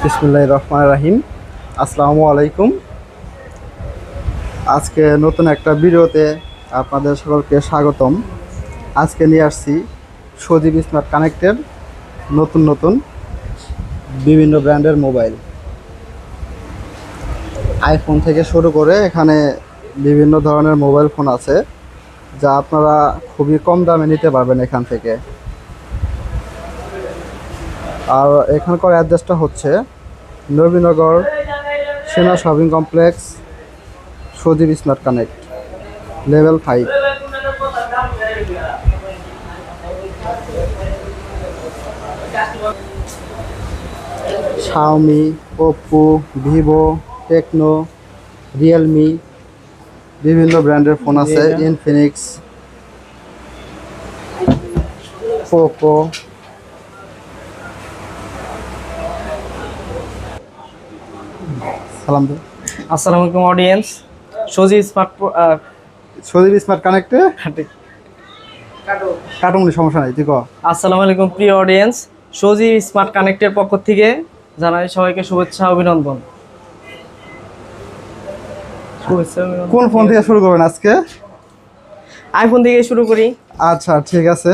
বিসমিল্লাহির রহমানির রহিম। আসসালামু আলাইকুম। আজকে নতুন একটা ভিডিওতে আপনাদের সকলকে স্বাগতম। আজকে নিয়ে আসছি সজীব স্মার্ট কানেক্টের নতুন নতুন বিভিন্ন ব্র্যান্ডের মোবাইল, আইফোন থেকে শুরু করে এখানে বিভিন্ন ধরনের মোবাইল ফোন আছে, যা আপনারা খুবই কম দামে নিতে পারবেন এখান থেকে। আর এখানকার অ্যাড্রেসটা হচ্ছে Nabinagar Sena shopping complex, Sajib smart connect, level 5। Xiaomi, Oppo, Vivo, Tecno, Realme বিভিন্ন ব্র্যান্ডের ফোন আছে, ইনফিনিক্স, পোকো। সালাম দে। আসসালামু আলাইকুম অডিয়েন্স। সজীব স্মার্ট কানেক্টে কাটুমনি সমস্যা নাই, তুই ক। আসসালামু আলাইকুম প্রিয় অডিয়েন্স, সজীব স্মার্ট কানেক্টের পক্ষ থেকে জানাই সবাইকে শুভেচ্ছা অভিনন্দন। কোন ফোন থেকে শুরু করবেন আজকে? আইফোন থেকে শুরু করি। আচ্ছা ঠিক আছে।